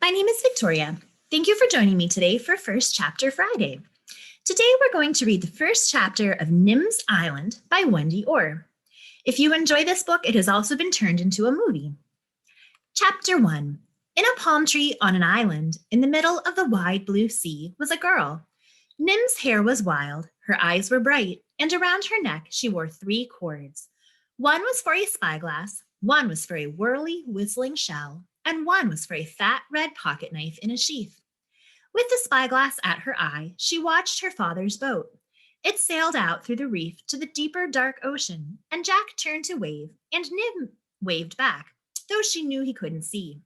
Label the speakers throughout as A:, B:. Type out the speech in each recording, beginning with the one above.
A: My name is Victoria. Thank you for joining me today for First Chapter Friday. Today we're going to read the first chapter of Nim's Island by Wendy Orr. If you enjoy this book, it has also been turned into a movie. Chapter 1. In a palm tree on an island in the middle of the wide blue sea was a girl. Nim's hair was wild, her eyes were bright, and around her neck she wore 3 cords. One was for a spyglass, one was for a whirly, whistling shell, and one was for a fat red pocket knife in a sheath. With the spyglass at her eye, she watched her father's boat. It sailed out through the reef to the deeper, dark ocean, and Jack turned to wave, and Nim waved back, though she knew he couldn't see.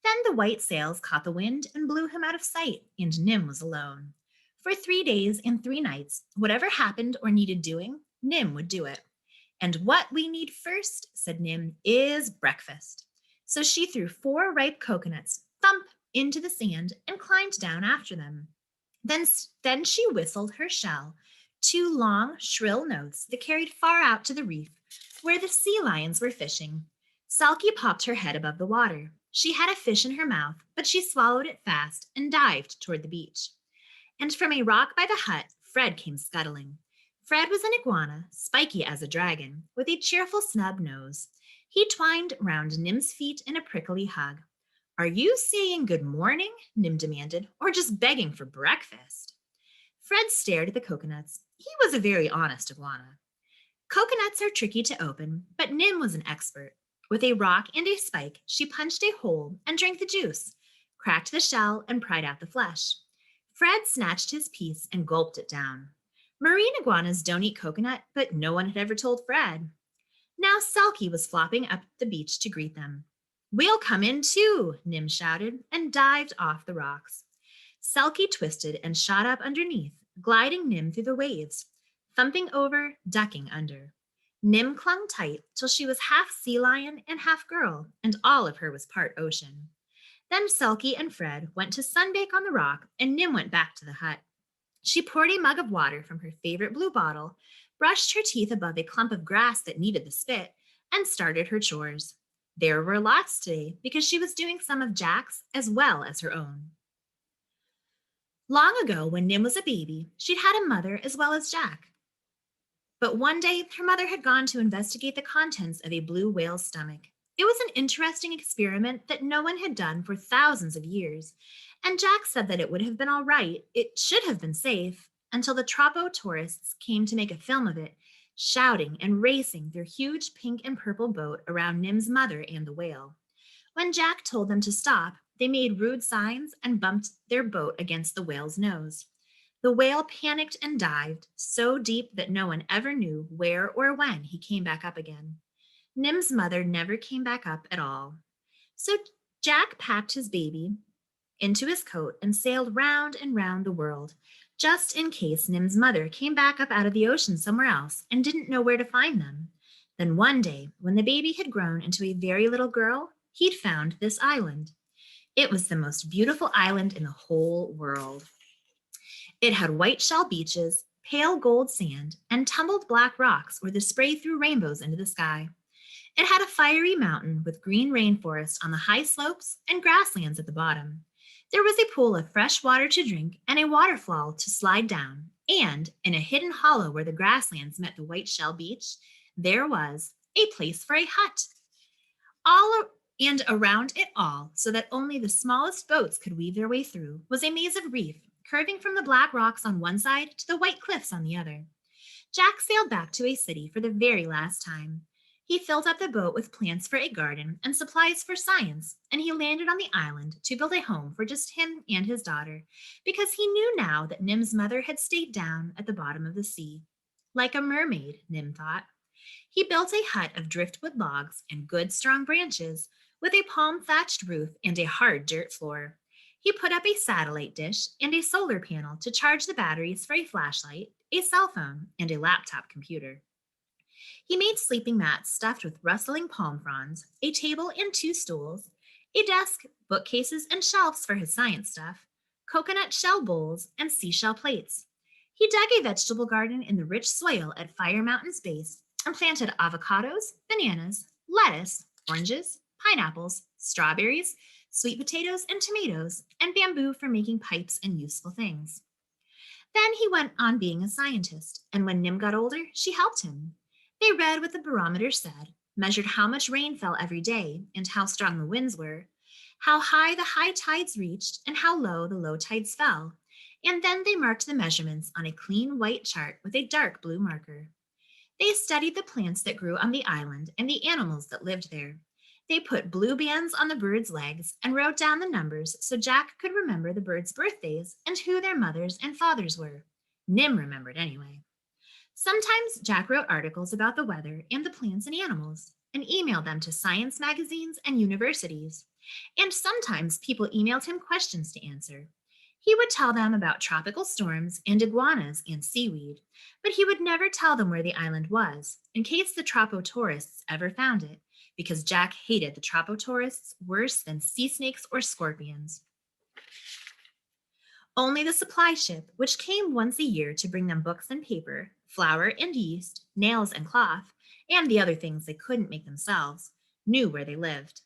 A: Then the white sails caught the wind and blew him out of sight, and Nim was alone. For 3 days and 3 nights, whatever happened or needed doing, Nim would do it. And what we need first, said Nim, is breakfast. So she threw 4 ripe coconuts, thump, into the sand and climbed down after them. Then she whistled her shell, 2 long, shrill notes that carried far out to the reef, where the sea lions were fishing. Selkie popped her head above the water. She had a fish in her mouth, but she swallowed it fast and dived toward the beach. And from a rock by the hut, Fred came scuttling. Fred was an iguana, spiky as a dragon, with a cheerful snub nose. He twined round Nim's feet in a prickly hug. Are you saying good morning? Nim demanded, or just begging for breakfast? Fred stared at the coconuts. He was a very honest iguana. Coconuts are tricky to open, but Nim was an expert. With a rock and a spike, she punched a hole and drank the juice, cracked the shell, and pried out the flesh. Fred snatched his piece and gulped it down. Marine iguanas don't eat coconut, but no one had ever told Fred. Now Selkie was flopping up the beach to greet them. We'll come in too, Nim shouted, and dived off the rocks. Selkie twisted and shot up underneath, gliding Nim through the waves, thumping over, ducking under. Nim clung tight till she was half sea lion and half girl, and all of her was part ocean. Then Selkie and Fred went to sunbake on the rock, and Nim went back to the hut. She poured a mug of water from her favorite blue bottle, brushed her teeth above a clump of grass that needed the spit, and started her chores. There were lots today because she was doing some of Jack's as well as her own. Long ago, when Nim was a baby, she'd had a mother as well as Jack. But one day, her mother had gone to investigate the contents of a blue whale's stomach. It was an interesting experiment that no one had done for thousands of years, and Jack said that it would have been all right, it should have been safe, until the Tropo tourists came to make a film of it, shouting and racing their huge pink and purple boat around Nim's mother and the whale. When Jack told them to stop, they made rude signs and bumped their boat against the whale's nose. The whale panicked and dived, so deep that no one ever knew where or when he came back up again. Nim's mother never came back up at all. So Jack packed his baby into his coat and sailed round and round the world, just in case Nim's mother came back up out of the ocean somewhere else and didn't know where to find them. Then one day, when the baby had grown into a very little girl, he'd found this island. It was the most beautiful island in the whole world. It had white shell beaches, pale gold sand, and tumbled black rocks where the spray threw rainbows into the sky. It had a fiery mountain with green rainforest on the high slopes and grasslands at the bottom. There was a pool of fresh water to drink and a waterfall to slide down, and in a hidden hollow where the grasslands met the white shell beach, there was a place for a hut. And around it all, so that only the smallest boats could weave their way through, was a maze of reef, curving from the black rocks on one side to the white cliffs on the other. Jack sailed back to a city for the very last time. He filled up the boat with plants for a garden and supplies for science, and he landed on the island to build a home for just him and his daughter, because he knew now that Nim's mother had stayed down at the bottom of the sea. Like a mermaid, Nim thought. He built a hut of driftwood logs and good strong branches, with a palm-thatched roof and a hard dirt floor. He put up a satellite dish and a solar panel to charge the batteries for a flashlight, a cell phone, and a laptop computer. He made sleeping mats stuffed with rustling palm fronds, a table and 2 stools, a desk, bookcases, and shelves for his science stuff, coconut shell bowls, and seashell plates. He dug a vegetable garden in the rich soil at Fire Mountain's base and planted avocados, bananas, lettuce, oranges, pineapples, strawberries, sweet potatoes and tomatoes, and bamboo for making pipes and useful things. Then he went on being a scientist, and when Nim got older, she helped him. They read what the barometer said, measured how much rain fell every day and how strong the winds were, how high the high tides reached and how low the low tides fell, and then they marked the measurements on a clean white chart with a dark blue marker. They studied the plants that grew on the island and the animals that lived there. They put blue bands on the birds' legs and wrote down the numbers so Jack could remember the birds' birthdays and who their mothers and fathers were. Nim remembered anyway. Sometimes Jack wrote articles about the weather and the plants and animals and emailed them to science magazines and universities. And sometimes people emailed him questions to answer. He would tell them about tropical storms and iguanas and seaweed, but he would never tell them where the island was, in case the Tropo tourists ever found it, because Jack hated the Tropo tourists worse than sea snakes or scorpions. Only the supply ship, which came once a year to bring them books and paper, flour and yeast, nails and cloth, and the other things they couldn't make themselves, knew where they lived.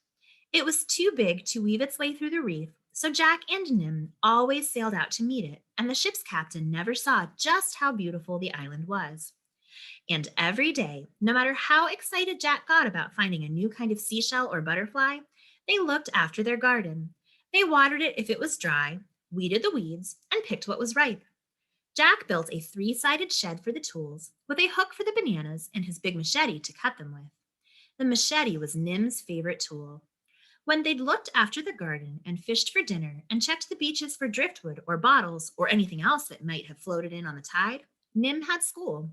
A: It was too big to weave its way through the reef, so Jack and Nim always sailed out to meet it, and the ship's captain never saw just how beautiful the island was. And every day, no matter how excited Jack got about finding a new kind of seashell or butterfly, they looked after their garden. They watered it if it was dry, weeded the weeds, and picked what was ripe. Jack built a three-sided shed for the tools, with a hook for the bananas and his big machete to cut them with. The machete was Nim's favorite tool. When they'd looked after the garden and fished for dinner and checked the beaches for driftwood or bottles or anything else that might have floated in on the tide, Nim had school.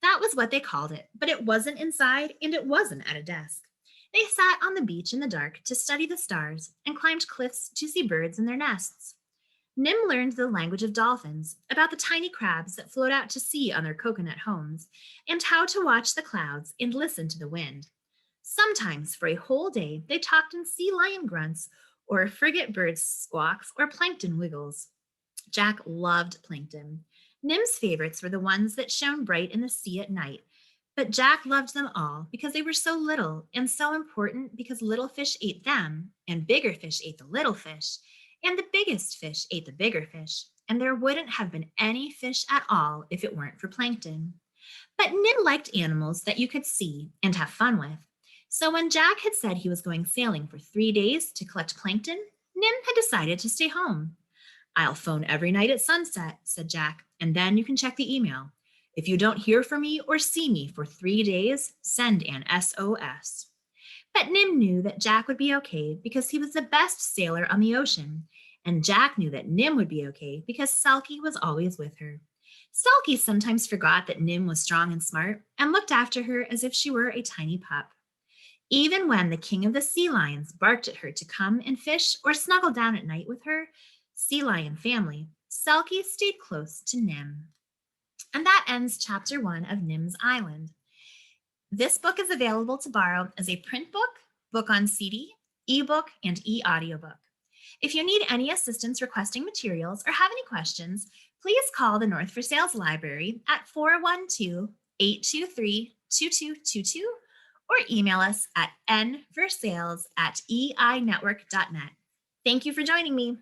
A: That was what they called it, but it wasn't inside and it wasn't at a desk. They sat on the beach in the dark to study the stars and climbed cliffs to see birds in their nests. Nim learned the language of dolphins, about the tiny crabs that float out to sea on their coconut homes, and how to watch the clouds and listen to the wind. Sometimes for a whole day, they talked in sea lion grunts or frigate bird squawks or plankton wiggles. Jack loved plankton. Nim's favorites were the ones that shone bright in the sea at night, but Jack loved them all because they were so little and so important because little fish ate them, and bigger fish ate the little fish, and the biggest fish ate the bigger fish, and there wouldn't have been any fish at all if it weren't for plankton. But Nim liked animals that you could see and have fun with. So when Jack had said he was going sailing for 3 days to collect plankton, Nim had decided to stay home. "I'll phone every night at sunset," said Jack, "and then you can check the email. If you don't hear from me or see me for 3 days, send an SOS." But Nim knew that Jack would be okay because he was the best sailor on the ocean, and Jack knew that Nim would be okay because Selkie was always with her. Selkie sometimes forgot that Nim was strong and smart and looked after her as if she were a tiny pup. Even when the king of the sea lions barked at her to come and fish or snuggle down at night with her sea lion family, Selkie stayed close to Nim. And that ends chapter 1 of Nim's Island. This book is available to borrow as a print book, book on CD, ebook, and e-audiobook. If you need any assistance requesting materials or have any questions, please call the North for Sales Library at 412-823-2222 or email us at nforsales@einetwork.net. Thank you for joining me.